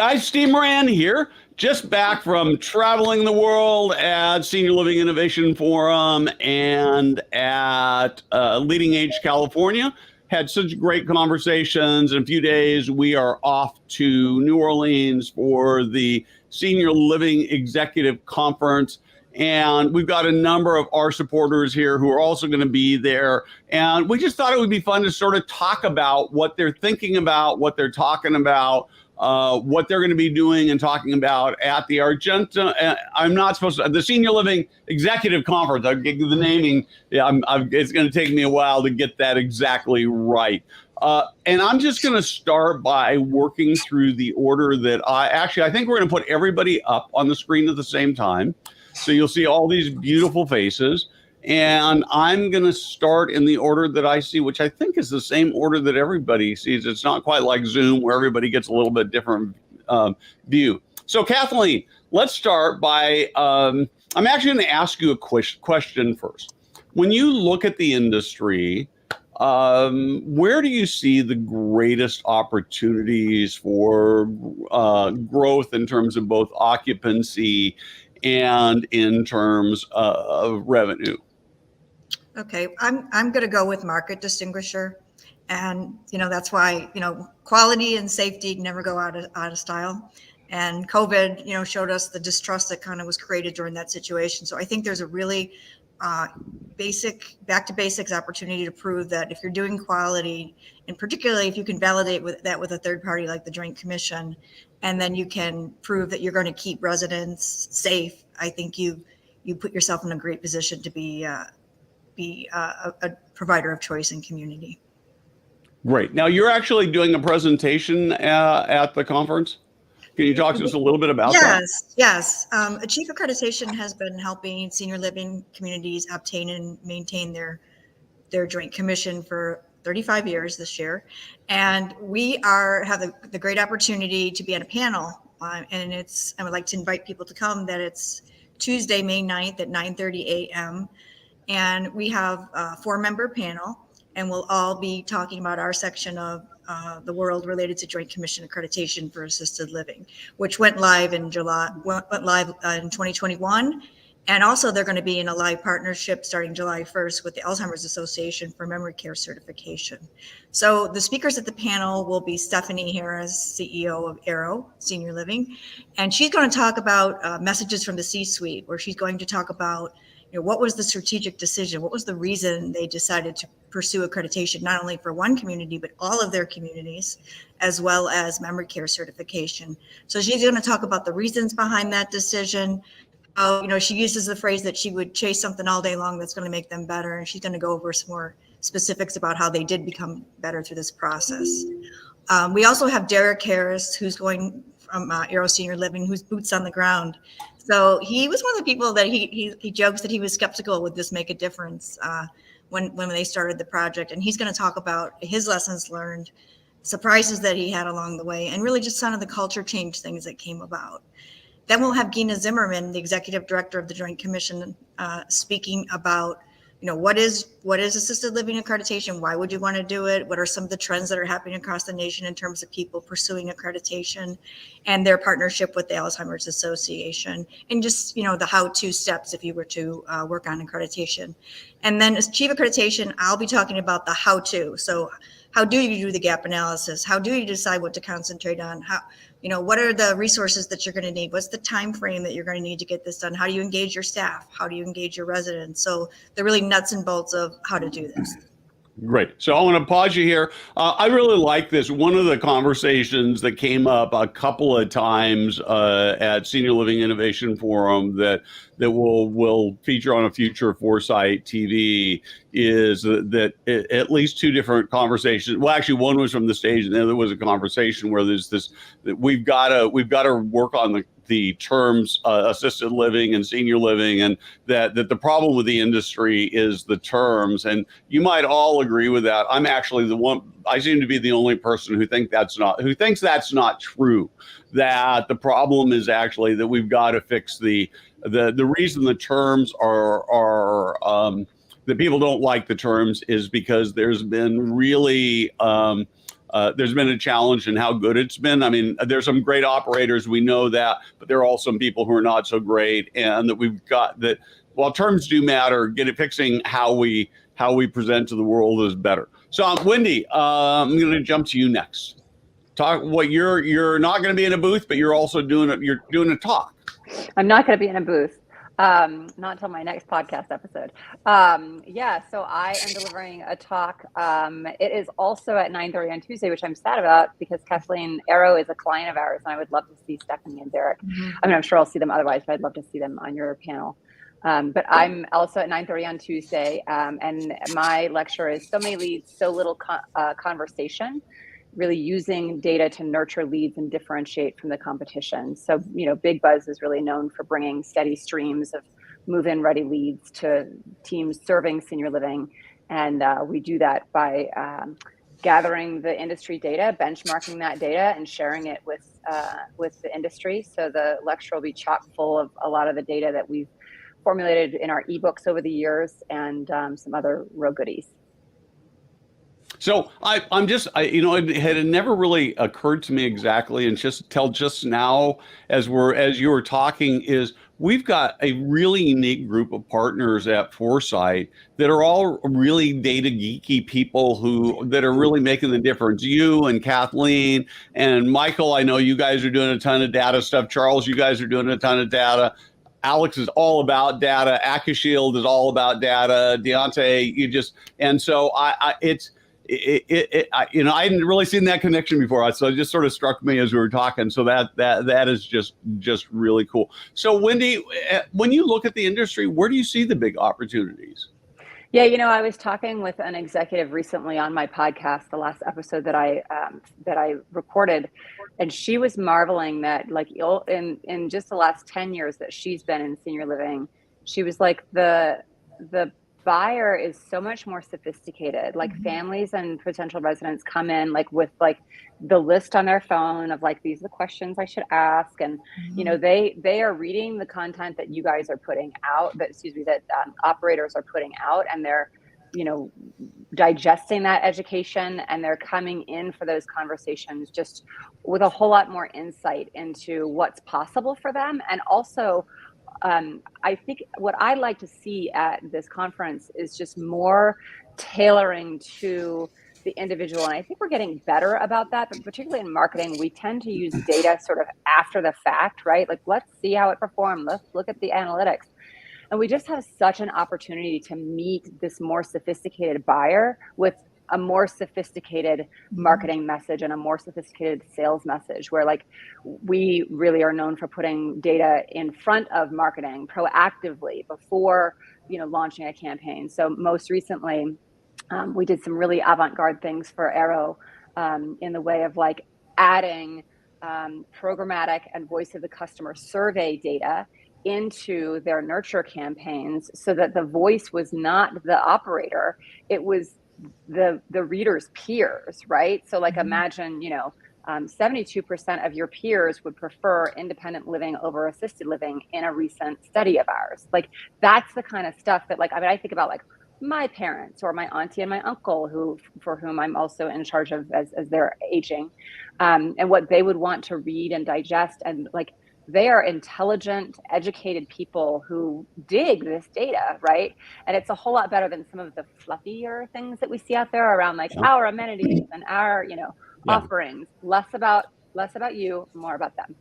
Hi, Steve Moran here, just back from traveling the world at Senior Living Innovation Forum and at Leading Age California. Had such great conversations. In a few days, we are off to New Orleans for the Senior Living Executive Conference. And we've got a number of our supporters here who are also going to be there. And we just thought it would be fun to sort of talk about what they're thinking about, what they're talking about, what they're going to be doing and talking about at the Argentum. I'm not supposed to, the Senior Living Executive Conference. I'll get the naming. Yeah, it's going to take me a while to get that exactly right. And I'm just going to start by working through the order that I think we're going to put everybody up on the screen at the same time. So you'll see all these beautiful faces. And I'm going to start in the order that I see, which I think is the same order that everybody sees. It's not quite like Zoom where everybody gets a little bit different view. So Kathleen, let's start by, I'm actually going to ask you a question first. When you look at the industry, where do you see the greatest opportunities for growth in terms of both occupancy and in terms of revenue? Okay, I'm going to go with market distinguisher, and that's why quality and safety never go out of style. And COVID, showed us the distrust that kind of was created during that situation. So I think there's a really basic, back to basics opportunity to prove that if you're doing quality, and particularly if you can validate with a third party like the Joint Commission, and then you can prove that you're going to keep residents safe, I think you put yourself in a great position to be a provider of choice in community. Great. Now you're actually doing a presentation at the conference. Can you talk to us a little bit about that? Yes. Achieve Accreditation has been helping senior living communities obtain and maintain their Joint Commission for 35 years this year. And we have the great opportunity to be on a panel. And I would like to invite people to come, that it's Tuesday, May 9th at 9:30 a.m. And we have a 4-member panel, and we'll all be talking about our section of the world related to Joint Commission accreditation for assisted living, which went live in 2021. And also they're going to be in a live partnership starting July 1st with the Alzheimer's Association for memory care certification. So the speakers at the panel will be Stephanie Harris, CEO of Arrow Senior Living. And she's going to talk about messages from the C-suite, where she's going to talk about what was the strategic decision? What was the reason they decided to pursue accreditation, not only for one community, but all of their communities, as well as memory care certification? So she's going to talk about the reasons behind that decision. She uses the phrase that she would chase something all day long that's going to make them better. And she's going to go over some more specifics about how they did become better through this process. We also have Derek Harris, who's going from Arrow Senior Living, who's boots on the ground. So he was one of the people that he jokes that he was skeptical, would this make a difference when they started the project. And he's going to talk about his lessons learned, surprises that he had along the way, and really just some of the culture change things that came about. Then we'll have Gina Zimmerman, the executive director of the Joint Commission, speaking about what is assisted living accreditation? Why would you want to do it? What are some of the trends that are happening across the nation in terms of people pursuing accreditation, and their partnership with the Alzheimer's Association, and just the how-to steps if you were to work on accreditation. And then Achieve Accreditation, I'll be talking about the how-to. So how do you do the gap analysis? How do you decide what to concentrate on? What are the resources that you're going to need? What's the time frame that you're going to need to get this done? How do you engage your staff? How do you engage your residents? So the really nuts and bolts of how to do this. Great. So I want to pause you here. I really like this. One of the conversations that came up a couple of times at Senior Living Innovation Forum that will feature on a future Foresight TV is that at least 2 different conversations. Well, actually, one was from the stage, and the other was a conversation where there's this that we've got to work on the terms assisted living and senior living, and that the problem with the industry is the terms. And you might all agree with that. I'm actually I seem to be the only person who thinks that's not true, that the problem is actually that we've got to fix the reason the terms are that people don't like the terms is because there's been really there's been a challenge in how good it's been. I mean, there's some great operators, we know that, but there are also some people who are not so great, and that we've got that. While terms do matter, fixing how we present to the world is better. So, Wendy, I'm going to jump to you next. Talk what you're not going to be in a booth, but you're also doing a talk. I'm not going to be in a booth. Not until my next podcast episode. So I am delivering a talk. It is also at 9:30 on Tuesday, which I'm sad about because Kathleen Arrow is a client of ours, and I would love to see Stephanie and Derek. I mean, I'm sure I'll see them otherwise, but I'd love to see them on your panel. But I'm also at 9:30 on Tuesday, and my lecture is So Many Leads, So Little Conversation, really using data to nurture leads and differentiate from the competition. So, Big Buzz is really known for bringing steady streams of move-in ready leads to teams serving senior living. And we do that by gathering the industry data, benchmarking that data, and sharing it with the industry. So the lecture will be chock full of a lot of the data that we've formulated in our ebooks over the years, and some other real goodies. So it had never really occurred to me exactly, and just now as you were talking, is we've got a really unique group of partners at Foresight that are all really data geeky people that are really making the difference. You and Kathleen and Michael, I know you guys are doing a ton of data stuff. Charles, you guys are doing a ton of data. Alex is all about data. Akashield is all about data. Deontay, I hadn't really seen that connection before, so it just sort of struck me as we were talking. So that is just really cool. So Wendy, when you look at the industry, where do you see the big opportunities? Yeah, I was talking with an executive recently on my podcast, the last episode that I recorded, and she was marveling that, like, in just the last 10 years that she's been in senior living, she was like, the buyer is so much more sophisticated. Like, families and potential residents come in with the list on their phone of these are the questions I should ask, and they are reading the content that you guys are putting out, that operators are putting out, and they're digesting that education, and they're coming in for those conversations just with a whole lot more insight into what's possible for them. And also, I think what I'd like to see at this conference is just more tailoring to the individual. And I think we're getting better about that, but particularly in marketing, we tend to use data sort of after the fact, right? Like, let's see how it performed. Let's look at the analytics. And we just have such an opportunity to meet this more sophisticated buyer with a more sophisticated marketing message and a more sophisticated sales message, where we really are known for putting data in front of marketing proactively before launching a campaign. So most recently, we did some really avant-garde things for Arrow in the way of adding programmatic and voice of the customer survey data into their nurture campaigns, so that the voice was not the operator, it was the reader's peers, right? So imagine 72% of your peers would prefer independent living over assisted living in a recent study of ours. That's the kind of stuff that I think about my parents or my auntie and my uncle, for whom I'm also in charge of as they're aging, and what they would want to read and digest. And they are intelligent, educated people who dig this data, right? And it's a whole lot better than some of the fluffier things that we see out there around our amenities and our offerings. Less about you, more about them.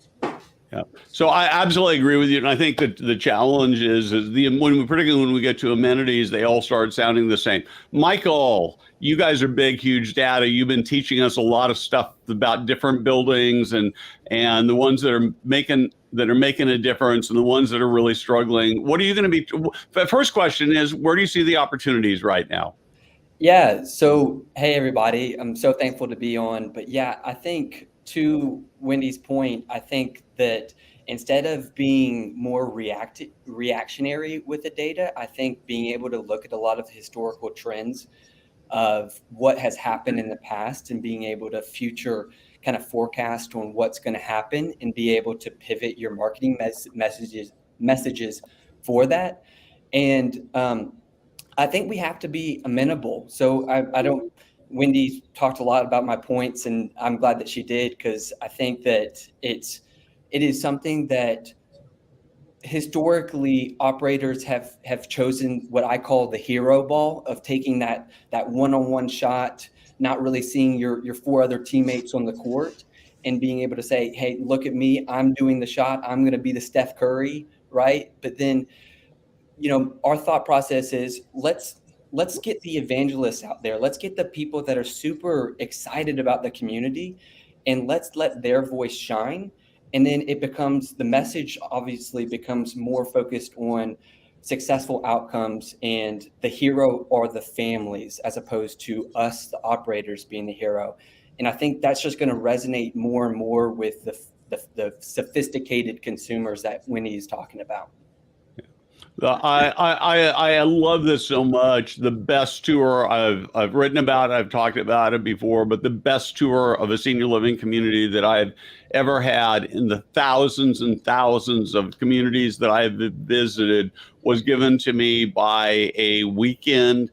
Yeah. So I absolutely agree with you, and I think that the challenge is particularly when we get to amenities, they all start sounding the same. Michael, you guys are big, huge data. You've been teaching us a lot of stuff about different buildings and the ones that are making a difference and the ones that are really struggling. What are you going to be? The first question is, where do you see the opportunities right now? Yeah. So, hey, everybody, I'm so thankful to be on. But yeah, I think to Wendy's point, I think that instead of being more reactionary with the data, I think being able to look at a lot of historical trends of what has happened in the past and being able to future kind of forecast on what's going to happen and be able to pivot your marketing messages for that. And I think we have to be amenable. So I don't, Wendy talked a lot about my points, and I'm glad that she did, because I think that it is something that historically operators have chosen what I call the hero ball, of taking that one-on-one shot, not really seeing your four other teammates on the court, and being able to say, hey, look at me, I'm doing the shot, I'm going to be the Steph Curry, right? But then, our thought process is, let's get the evangelists out there. Let's get the people that are super excited about the community, and let's let their voice shine. And then the message obviously becomes more focused on successful outcomes, and the hero are the families, as opposed to us, the operators, being the hero. And I think that's just going to resonate more and more with the sophisticated consumers that Winnie is talking about. I love this so much. The best tour I've written about, I've talked about it before, but the best tour of a senior living community that I've ever had in the thousands and thousands of communities that I've visited was given to me by a weekend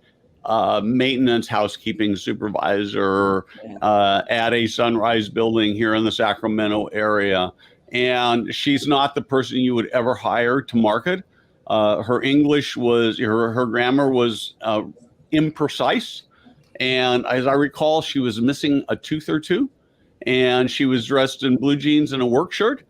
maintenance housekeeping supervisor at a Sunrise building here in the Sacramento area. And she's not the person you would ever hire to market. Her English was, her grammar was imprecise. And as I recall, she was missing a tooth or two. And she was dressed in blue jeans and a work shirt.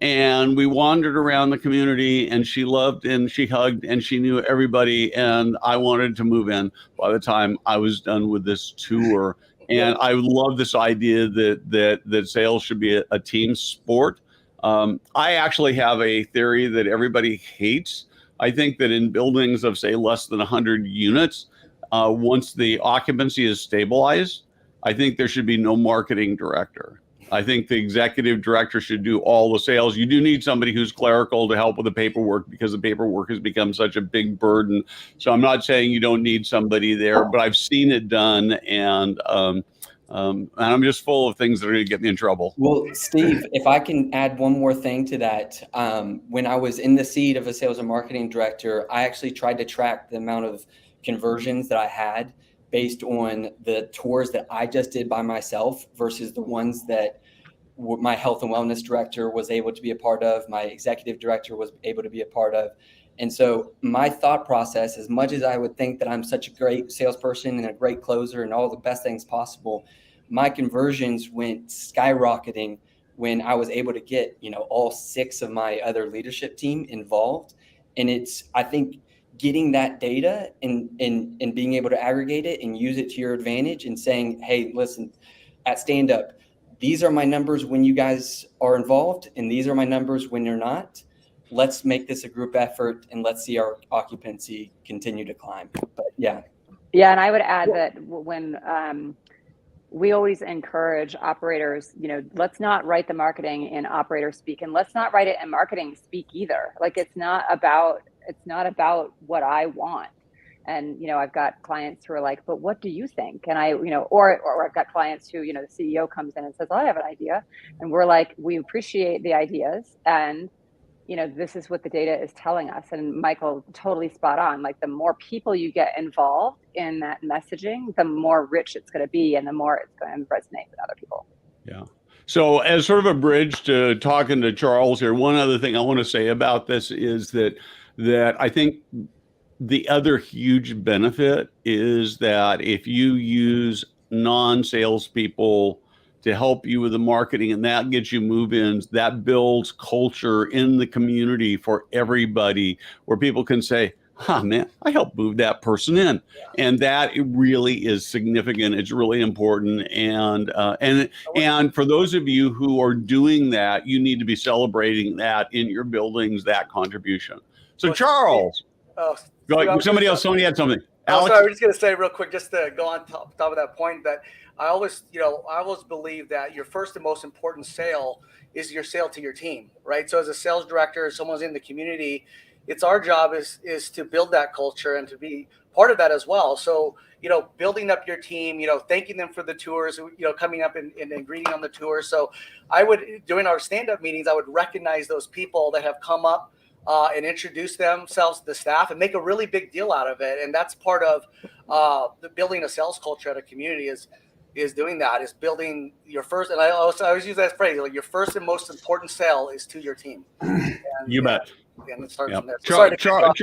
And we wandered around the community, and she loved and she hugged and she knew everybody. And I wanted to move in by the time I was done with this tour. And I love this idea that sales should be a team sport. I actually have a theory that everybody hates. I think that in buildings of, say, less than 100 units, once the occupancy is stabilized, I think there should be no marketing director. I think the executive director should do all the sales. You do need somebody who's clerical to help with the paperwork, because the paperwork has become such a big burden. So I'm not saying you don't need somebody there, but I've seen it done, and I'm just full of things that are going to get me in trouble. Well, Steve, if I can add one more thing to that, when I was in the seat of a sales and marketing director, I actually tried to track the amount of conversions that I had based on the tours that I just did by myself versus the ones that my health and wellness director was able to be a part of, my executive director was able to be a part of. And so my thought process, as much as I would think that I'm such a great salesperson and a great closer and all the best things possible, my conversions went skyrocketing when I was able to get, all 6 of my other leadership team involved. And I think getting that data and being able to aggregate it and use it to your advantage, and saying, hey, listen, at Stand Up, these are my numbers when you guys are involved, and these are my numbers when you're not. Let's make this a group effort, and let's see our occupancy continue to climb. But yeah, and I would add that when we always encourage operators, let's not write the marketing in operator speak, and let's not write it in marketing speak either. Like, it's not about what I want. And, I've got clients who are like, but what do you think? And or I've got clients who, the CEO comes in and says, I have an idea. And we're like, we appreciate the ideas. And, this is what the data is telling us. And Michael, totally spot on. Like, the more people you get involved in that messaging, the more rich it's going to be, and the more it's going to resonate with other people. Yeah. So as sort of a bridge to talking to Charles here, one other thing I want to say about this is that I think the other huge benefit is that if you use non-salespeople to help you with the marketing, and that gets you move-ins, that builds culture in the community for everybody, where people can say, man, I helped move that person in. And that really is significant. It's really important. And for those of you who are doing that, you need to be celebrating that in your buildings, that contribution. So Charles, somebody had something. Alex? Sorry, I was just going to say real quick, just to go on top of that point, that I always believe that your first and most important sale is your sale to your team, right? So as a sales director, someone's in the community, it's our job is to build that culture and to be part of that as well. So, building up your team, thanking them for the tours, coming up and greeting on the tour. So during our stand-up meetings, I would recognize those people that have come up and introduce themselves to the staff and make a really big deal out of it. And that's part of the building a sales culture at a community is doing that, is building your first, and I always use that phrase, like your first and most important sale is to your team. And, You bet. And it starts Yep. from there. So sorry to Charles,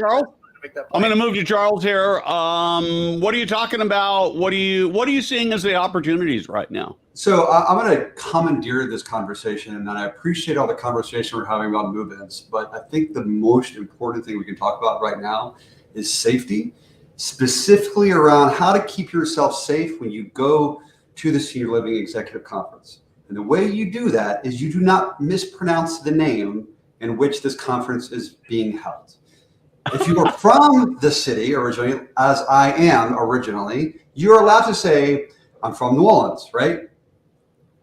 make that I'm point. going to move to Charles here. What are you talking about? What are you seeing as the opportunities right now? So I'm going to commandeer this conversation, and I appreciate all the conversation we're having about move-ins, but I think the most important thing we can talk about right now is safety, specifically around how to keep yourself safe when you go to the Senior Living Executive Conference. And the way you do that is you do not mispronounce the name in which this conference is being held. If you are from the city originally, as I am originally, you're allowed to say, I'm from New Orleans, right?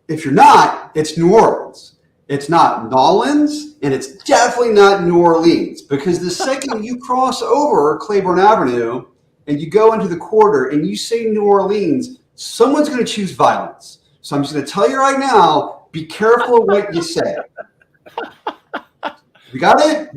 If you're not, it's New Orleans. It's not Nolans, and it's definitely not New Orleans, because the second you cross over Claiborne Avenue and you go into the corridor and you say New Orleans, someone's going to choose violence. So I'm just going to tell you right now, be careful of what you say. You got it?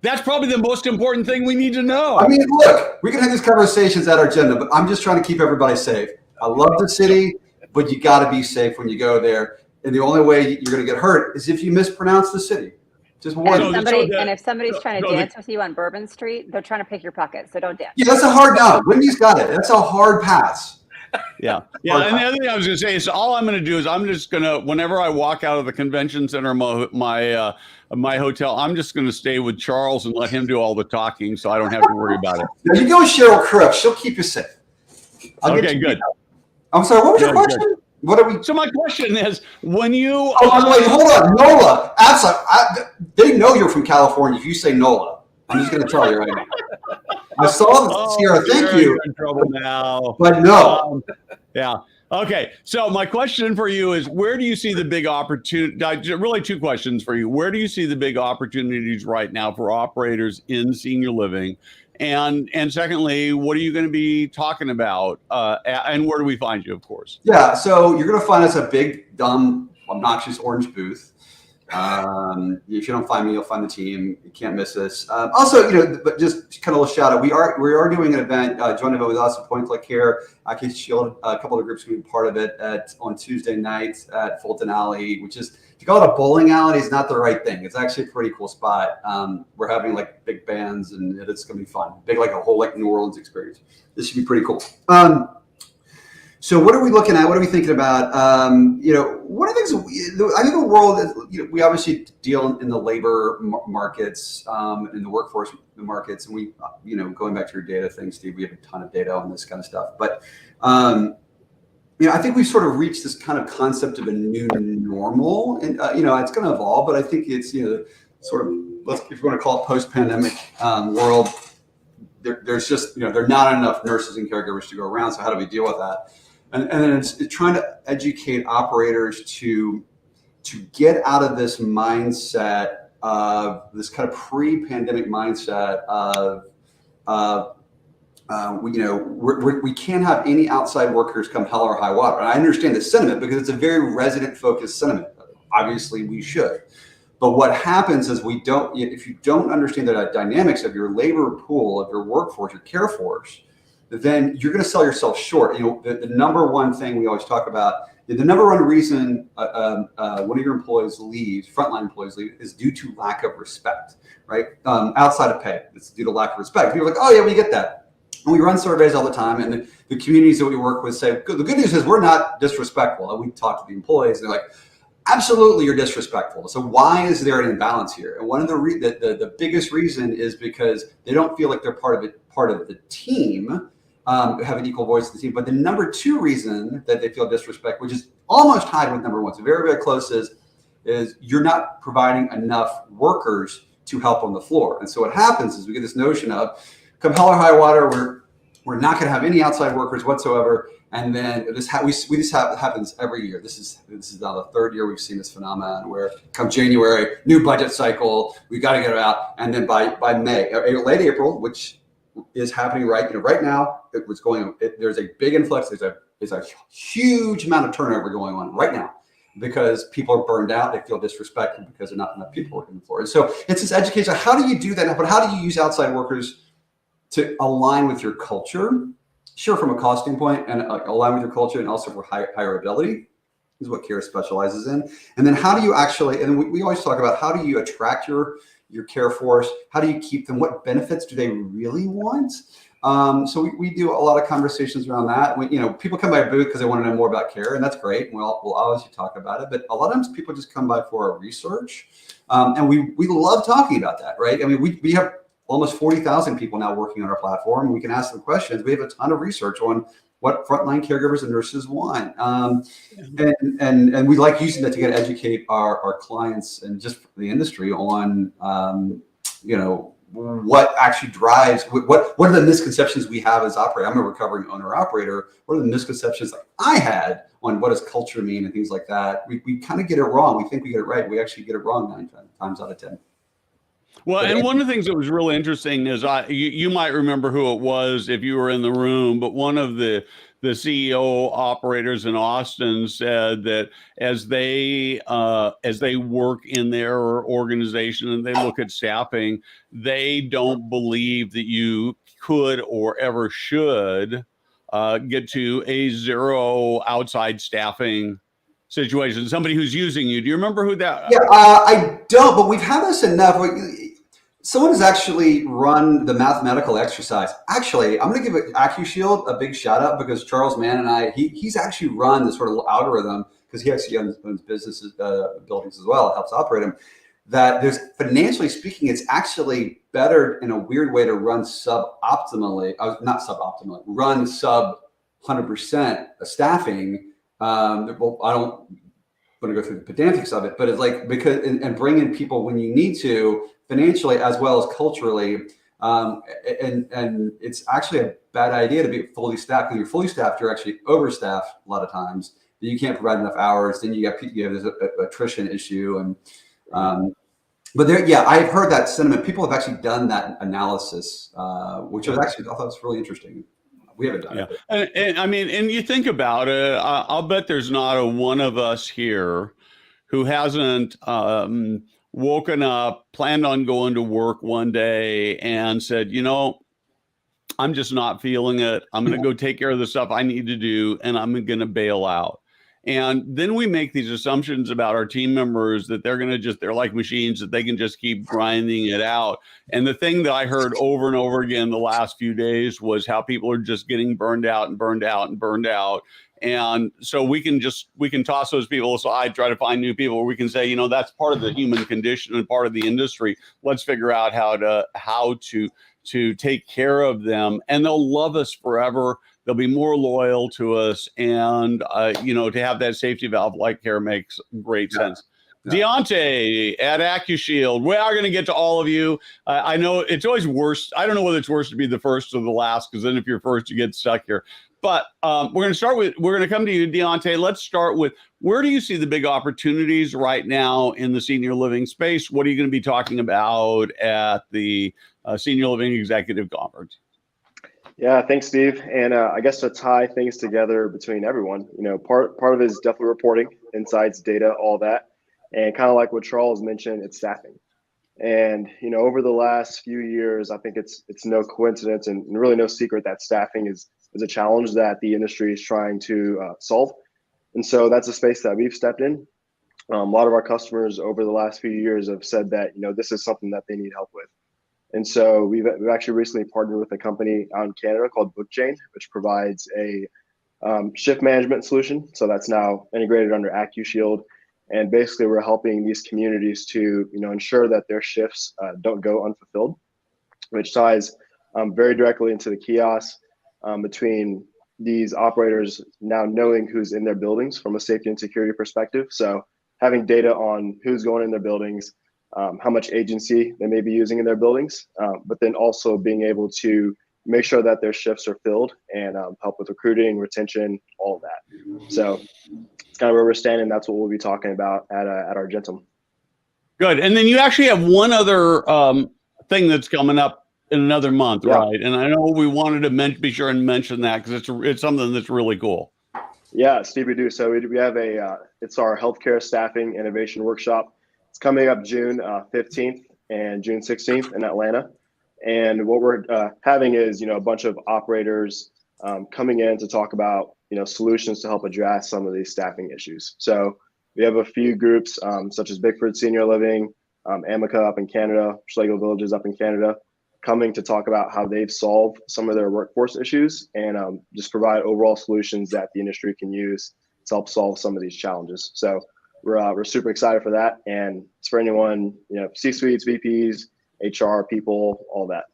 That's probably the most important thing we need to know. I mean, look, we can have these conversations at our agenda, but I'm just trying to keep everybody safe. I love the city, but you got to be safe when you go there. And the only way you're going to get hurt is if you mispronounce the city. Just one. And if somebody's trying to dance with you on Bourbon Street, they're trying to pick your pocket. So don't dance. Yeah, that's a hard no. Wendy's got it. That's a hard pass. Yeah. And the other thing I was going to say is all I'm going to do is I'm just going to, whenever I walk out of the convention center, my hotel, I'm just going to stay with Charles and let him do all the talking, so I don't have to worry about it. Now you go with Cheryl Crooks. She'll keep you safe. Okay, good. I'm sorry. What was your question? Good. What are we? So my question is, when you wait, hold on, NOLA. They know you're from California if you say NOLA. I'm just going to tell you right now. I saw the Sierra. Thank you. You're in trouble now. But no. Yeah. Okay. So my question for you is, where do you see the big opportunity? Really, two questions for you. Where do you see the big opportunities right now for operators in senior living? And secondly, what are you going to be talking about? And where do we find you, of course? Yeah. So you're going to find us a big, dumb, obnoxious orange booth. If you don't find me, you'll find the team. You can't miss us. Also, but just kind of a little shout out. We are doing an event, joint event with us at Point Click here. I can shield a couple of the groups being part of it on Tuesday night at Fulton Alley, which is, if you call it a bowling alley, is not the right thing. It's actually a pretty cool spot. We're having like big bands, and it's going to be fun. Big, like a whole New Orleans experience. This should be pretty cool. So what are we looking at? What are we thinking about? One of the things I think the world is, we obviously deal in the labor markets, in the workforce markets, and we, going back to your data thing, Steve, we have a ton of data on this kind of stuff. But I think we've sort of reached this kind of concept of a new normal, and it's going to evolve. But I think it's sort of, if you want to call it post-pandemic world. There's just there are not enough nurses and caregivers to go around. So how do we deal with that? And then it's trying to educate operators to get out of this mindset of this kind of pre-pandemic mindset of we can't have any outside workers come hell or high water. And I understand the sentiment because it's a very resident-focused sentiment. Obviously, we should. But what happens is if you don't understand the dynamics of your labor pool, of your workforce, your care force, then you're going to sell yourself short. The number one thing we always talk about, the number one reason one of your employees leaves, frontline employees leave, is due to lack of respect, right? Outside of pay, it's due to lack of respect. People are like, oh yeah, we get that. And we run surveys all the time, and the communities that we work with say, the good news is we're not disrespectful. And we talk to the employees, and they're like, absolutely, you're disrespectful. So why is there an imbalance here? And one of the biggest reason is because they don't feel like they're part of the team, have an equal voice in the team. But the number two reason that they feel disrespect, which is almost tied with number one, so very, very close, is you're not providing enough workers to help on the floor. And so what happens is we get this notion of, come hell or high water, we're not going to have any outside workers whatsoever. And then this happens every year. This is now the third year we've seen this phenomenon where come January, new budget cycle, we got to get it out. And then by May, late April, which is happening right now, there's a big influx. There's a huge amount of turnover going on right now. because people are burned out. They feel disrespected because there's not enough people working for it. So it's this education. How do you do that? But how do you use outside workers to align with your culture? Sure, from a cost standpoint, and align with your culture, and also for hireability is what Care specializes in. And then how do you actually, and we always talk about how do you attract your care force? How do you keep them? What benefits do they really want? So we do a lot of conversations around that. People come by our booth because they want to know more about care, and that's great. And we'll obviously talk about it, but a lot of times people just come by for our research. And we love talking about that, right? I mean, we have almost 40,000 people now working on our platform, and we can ask them questions. We have a ton of research on what frontline caregivers and nurses want. And we like using that to educate our clients and just the industry on, what actually drives, what are the misconceptions we have as operators? I'm a recovering owner operator. What are the misconceptions that I had on what does culture mean and things like that? We kind of get it wrong. We think we get it right. We actually get it wrong 9 times out of 10. Well, and one of the things that was really interesting is you might remember who it was if you were in the room, but one of the CEO operators in Austin said that as they work in their organization and they look at staffing, they don't believe that you could or ever should get to a zero outside staffing situation. Somebody who's using you. Do you remember who that? Yeah, I don't, but we've had this enough. Someone has actually run the mathematical exercise. Actually, I'm going to give AccuShield a big shout out because Charles Mann and he's actually run this sort of algorithm because he actually owns businesses, buildings as well, helps operate them. That there's, financially speaking, it's actually better in a weird way to run run sub 100% staffing. Well, I don't want to go through the pedantics of it, but it's like because and bring in people when you need to financially as well as culturally, and it's actually a bad idea to be fully staffed. When you're fully staffed, you're actually overstaffed a lot of times. You can't provide enough hours. Then you have this attrition issue, and but there, yeah, I've heard that sentiment. People have actually done that analysis, which was actually I thought was really interesting. We haven't done it. And I mean, and you think about it, I'll bet there's not a one of us here who hasn't woken up, planned on going to work one day and said, I'm just not feeling it. I'm going to go take care of the stuff I need to do, and I'm going to bail out. And then we make these assumptions about our team members that they're like machines, that they can just keep grinding it out. And the thing that I heard over and over again the last few days was how people are just getting burned out and burned out and burned out. And so we can toss those people aside, try to find new people where we can say, that's part of the human condition and part of the industry. Let's figure out how to take care of them, and they'll love us forever. They'll be more loyal to us, and to have that safety valve like Care makes great sense. Yeah. Deontay at AccuShield. We are going to get to all of you. I know it's always worse. I don't know whether it's worse to be the first or the last, because then if you're first, you get stuck here. But we're going to come to you, Deontay. Let's start with, where do you see the big opportunities right now in the senior living space? What are you going to be talking about at the Senior Living Executive Conference? Yeah, thanks, Steve. And I guess to tie things together between everyone, part of it is definitely reporting, insights, data, all that. And kind of like what Charles mentioned, it's staffing. And, over the last few years, I think it's no coincidence and really no secret that staffing is a challenge that the industry is trying to solve. And so that's a space that we've stepped in. A lot of our customers over the last few years have said that, this is something that they need help with. And so we've actually recently partnered with a company out in Canada called BookChain, which provides a shift management solution. So that's now integrated under AccuShield. And basically, we're helping these communities to ensure that their shifts don't go unfulfilled, which ties very directly into the kiosk between these operators now knowing who's in their buildings from a safety and security perspective. So having data on who's going in their buildings, how much agency they may be using in their buildings, but then also being able to make sure that their shifts are filled and help with recruiting, retention, all of that. So it's kind of where we're standing. That's what we'll be talking about at Argentum. Good. And then you actually have one other thing that's coming up in another month, right? And I know we wanted to be sure and mention that because it's something that's really cool. Yeah, Steve, we do. So we have it's our healthcare staffing innovation workshop. It's coming up June 15th and June 16th in Atlanta. And what we're having is, a bunch of operators coming in to talk about, solutions to help address some of these staffing issues. So we have a few groups such as Bickford Senior Living, Amica up in Canada, Schlegel Villages up in Canada, coming to talk about how they've solved some of their workforce issues and just provide overall solutions that the industry can use to help solve some of these challenges. So we're super excited for that. And it's for anyone, C-suites, VPs, HR people, all that.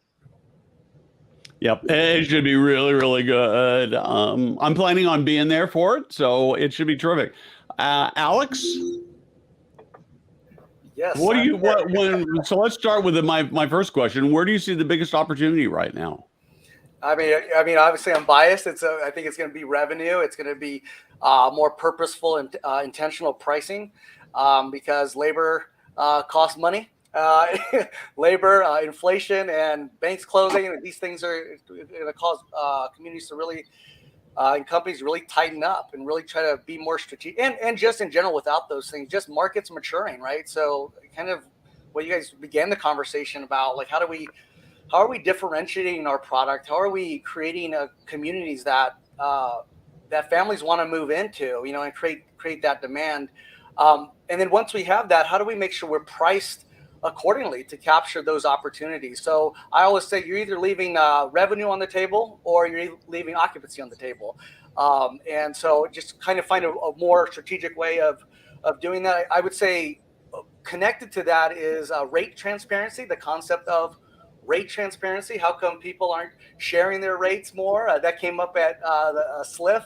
Yep, it should be really, really good. I'm planning on being there for it, so it should be terrific. Alex? Yes. So let's start with my first question. Where do you see the biggest opportunity right now? I mean, obviously I'm biased. I think it's going to be revenue. It's going to be more purposeful and intentional pricing because labor costs money. Labor, inflation, and banks closing. These things are going to cause communities to really and companies really tighten up and really try to be more strategic. And just in general, without those things, just markets maturing, right? So kind of what you guys began the conversation about, like how are we differentiating our product? How are we creating communities that that families want to move into, and create that demand? And then once we have that, how do we make sure we're priced accordingly to capture those opportunities? So I always say you're either leaving revenue on the table or you're leaving occupancy on the table. And so just kind of find a more strategic way of doing that. I would say connected to that is rate transparency, the concept of rate transparency. How come people aren't sharing their rates more? That came up at SLIF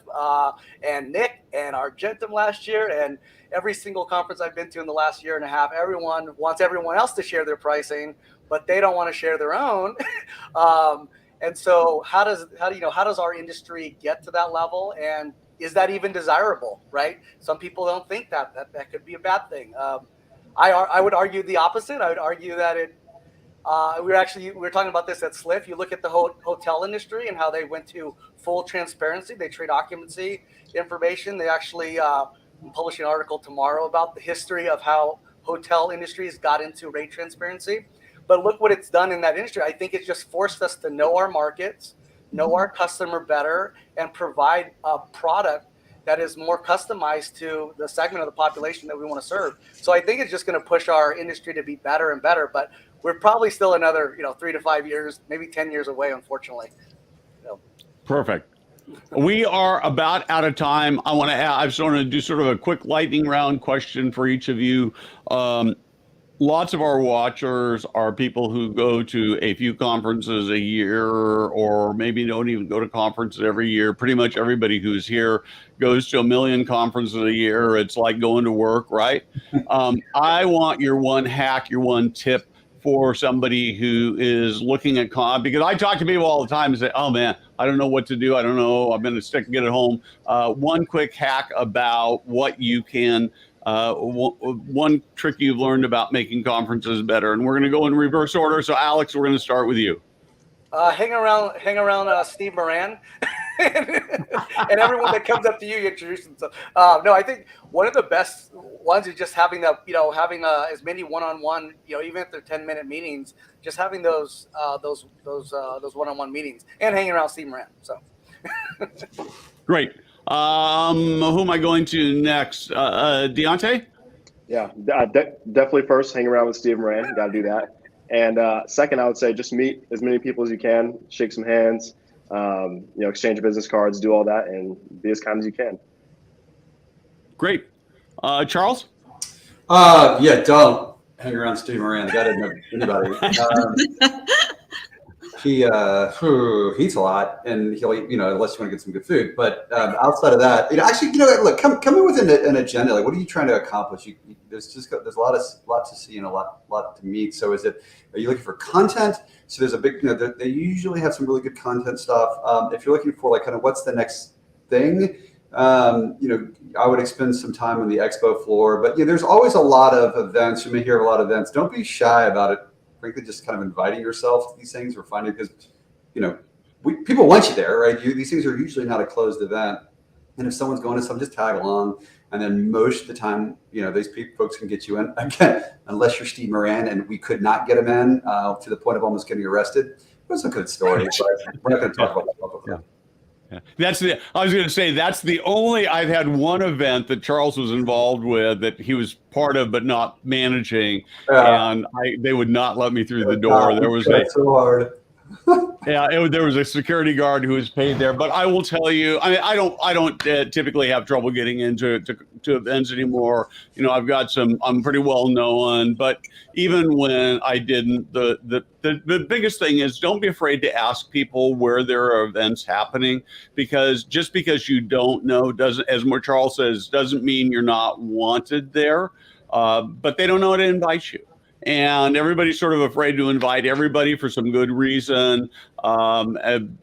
and Nick and Argentum last year. And every single conference I've been to in the last year and a half, everyone wants everyone else to share their pricing, but they don't want to share their own. And so how does our industry get to that level? And is that even desirable, right? Some people don't think that could be a bad thing. I would argue the opposite. I would argue that we were talking about this at SLIF. You look at the hotel industry and how they went to full transparency. They trade occupancy information. They actually publish an article tomorrow about the history of how hotel industries got into rate transparency. But look what it's done in that industry. I think it's just forced us to know our markets, know our customer better, and provide a product that is more customized to the segment of the population that we want to serve. So I think it's just going to push our industry to be better and better. But we're probably still another 3 to 5 years, maybe 10 years away, unfortunately. Perfect. We are about out of time. I just want to do sort of a quick lightning round question for each of you. Lots of our watchers are people who go to a few conferences a year or maybe don't even go to conferences every year. Pretty much everybody who's here goes to 1 million conferences a year. It's like going to work, right? I want your one hack, your one tip for somebody who is looking at because I talk to people all the time and say, oh man, I don't know what to do. I don't know. I'm going to get it home. One quick hack about what you can one trick you've learned about making conferences better, and we're going to go in reverse order. So, Alex, we're going to start with you. Hang around Steve Moran, and everyone that comes up to you introduce themselves. No, I think one of the best ones is just having as many one-on-one, even if they're 10-minute meetings, just having those one-on-one meetings and hanging around Steve Moran. So, great. Who am I going to next? Deontay? Yeah, definitely first, hang around with Steve Moran. Got to do that. And second, I would say just meet as many people as you can, shake some hands, exchange business cards, do all that, and be as kind as you can. Great. Charles? Yeah, don't hang around Steve Moran. The guy doesn't know anybody. He eats a lot, and he'll eat, unless you want to get some good food. But outside of that, look, come in with an agenda. Like, what are you trying to accomplish? There's a lot to see and a lot to meet. So are you looking for content? So there's a big, they usually have some really good content stuff. If you're looking for like kind of what's the next thing, I would spend some time on the expo floor. But there's always a lot of events. You may hear of a lot of events. Don't be shy about it. Frankly, just kind of inviting yourself to these things. We're finding because, people want you there, right? These things are usually not a closed event. And if someone's going to some, just tag along. And then most of the time, these folks can get you in. Again, unless you're Steve Moran, and we could not get him in to the point of almost getting arrested. It was a good story, but we're not going to talk about that publicly. Yeah. I was going to say, that's the only, I've had one event that Charles was involved with that he was part of, but not managing. And they would not let me through the door. There was so hard. there was a security guard who was paid there, but I will tell you, I don't typically have trouble getting into events anymore. I've got I'm pretty well known, but even when I didn't, the biggest thing is don't be afraid to ask people where there are events happening, because just because you don't know doesn't, as Charles says, doesn't mean you're not wanted there. But they don't know how to invite you. And everybody's sort of afraid to invite everybody for some good reason. And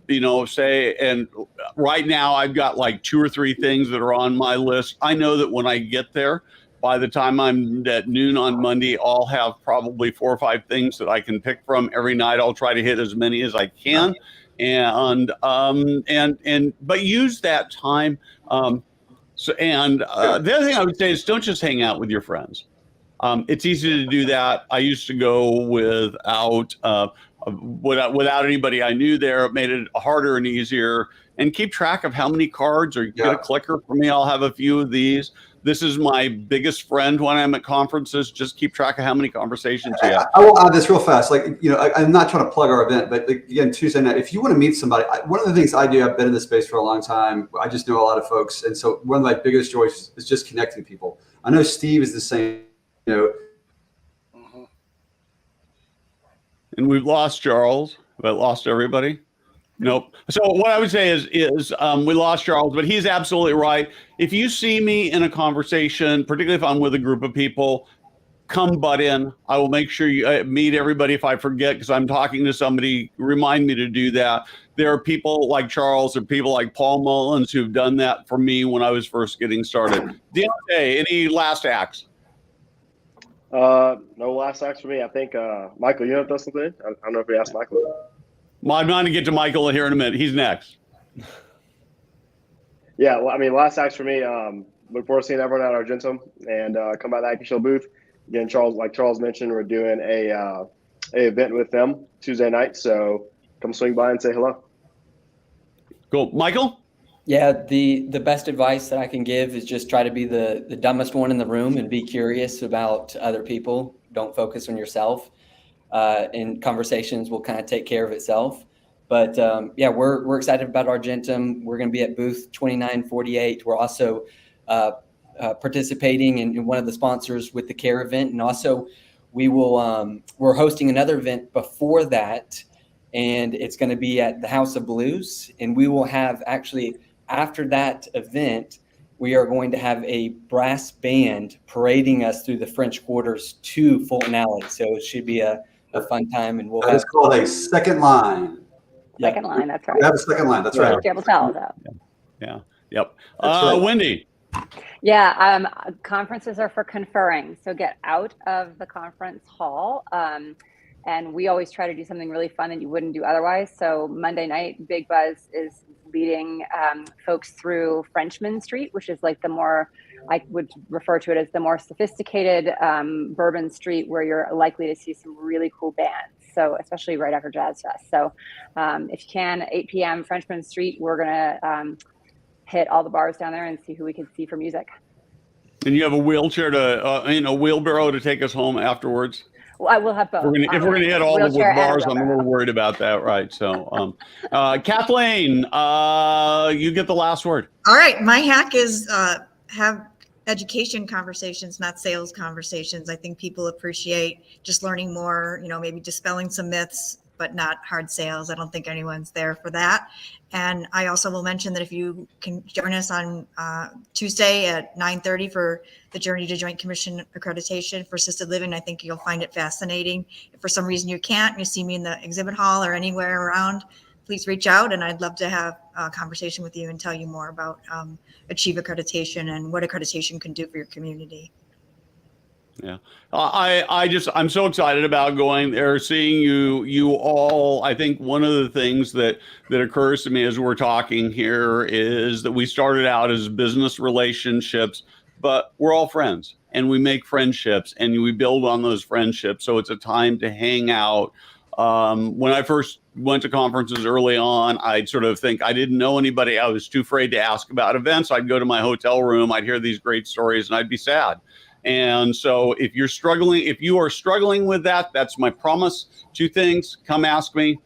right now I've got like 2 or 3 things that are on my list. I know that when I get there, by the time I'm at noon on Monday, I'll have probably 4 or 5 things that I can pick from. Every night I'll try to hit as many as I can. But use that time. The other thing I would say is don't just hang out with your friends. It's easy to do that. I used to go without anybody I knew there. It made it harder and easier. And keep track of how many cards, or get a clicker for me. I'll have a few of these. This is my biggest friend when I'm at conferences. Just keep track of how many conversations you have. I will add this real fast. I'm not trying to plug our event, but again, Tuesday night, if you want to meet somebody, one of the things I do, I've been in this space for a long time. I just know a lot of folks. And so one of my biggest joys is just connecting people. I know Steve is the same. And we've lost Charles, but lost everybody. Nope. So what I would say is we lost Charles, but he's absolutely right. If you see me in a conversation, particularly if I'm with a group of people, come butt in. I will make sure you meet everybody. If I forget because I'm talking to somebody, remind me to do that. There are people like Charles or people like Paul Mullins who've done that for me when I was first getting started. Deontay, any last acts? No last acts for me. I think Michael, you have something? I don't know if we asked Michael. Well, I'm going to get to Michael here in a minute. He's next. Yeah, well, last acts for me. Look forward to seeing everyone at Argentum and come by the Acting Show booth. Again, like Charles mentioned, we're doing a event with them Tuesday night. So come swing by and say hello. Cool, Michael. Yeah, the best advice that I can give is just try to be the dumbest one in the room and be curious about other people. Don't focus on yourself. And conversations will kind of take care of itself. But we're excited about Argentum. We're going to be at booth 2948. We're also participating in one of the sponsors with the CARE event, and also we're hosting another event before that, and it's going to be at the House of Blues, and we will have actually. After that event, we are going to have a brass band parading us through the French Quarters to Fulton Alley. So it should be a fun time. And It's called a second line. Second line, that's right. We have a second line, that's right. Table tell that. Yeah, yep. Right. Wendy. Yeah, conferences are for conferring. So get out of the conference hall. And we always try to do something really fun that you wouldn't do otherwise. So Monday night, Big Buzz is leading folks through Frenchman Street, which is like the more, I would refer to it as the more sophisticated Bourbon Street, where you're likely to see some really cool bands. So especially right after Jazz Fest. So if you can, 8 p.m. Frenchman Street, we're gonna hit all the bars down there and see who we can see for music. And you have a wheelchair a wheelbarrow to take us home afterwards? Well, I will have both. If we're gonna hit all the bars, I'm a little worried about that, right? So, Kathleen, you get the last word. All right, my hack is have education conversations, not sales conversations. I think people appreciate just learning more, maybe dispelling some myths, but not hard sales. I don't think anyone's there for that. And I also will mention that if you can join us on Tuesday at 9:30 for the Journey to Joint Commission accreditation for assisted living, I think you'll find it fascinating. If for some reason you can't, you see me in the exhibit hall or anywhere around, please reach out, and I'd love to have a conversation with you and tell you more about Achieve accreditation and what accreditation can do for your community. Yeah. I'm so excited about going there, seeing you all. I think one of the things that occurs to me as we're talking here is that we started out as business relationships, but we're all friends and we make friendships and we build on those friendships. So it's a time to hang out. When I first went to conferences early on, I'd sort of think I didn't know anybody. I was too afraid to ask about events. I'd go to my hotel room, I'd hear these great stories, and I'd be sad. And so if you are struggling with that, that's my promise. 2 things: come ask me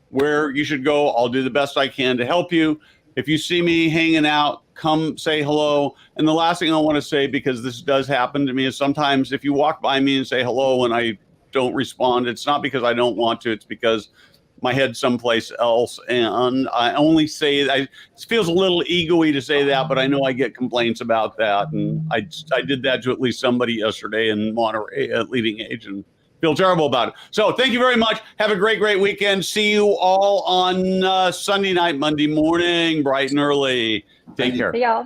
where you should go. I'll do the best I can to help you. If you see me hanging out, come say hello. And the last thing I want to say, because this does happen to me, is sometimes if you walk by me and say hello and I don't respond, it's not because I don't want to, it's because my head's someplace else. And I only say, it feels a little ego-y to say that, but I know I get complaints about that. And I did that to at least somebody yesterday in Monterey at Leading Age and feel terrible about it. So thank you very much. Have a great weekend. See you all on Sunday night, Monday morning, bright and early. Take care. See y'all.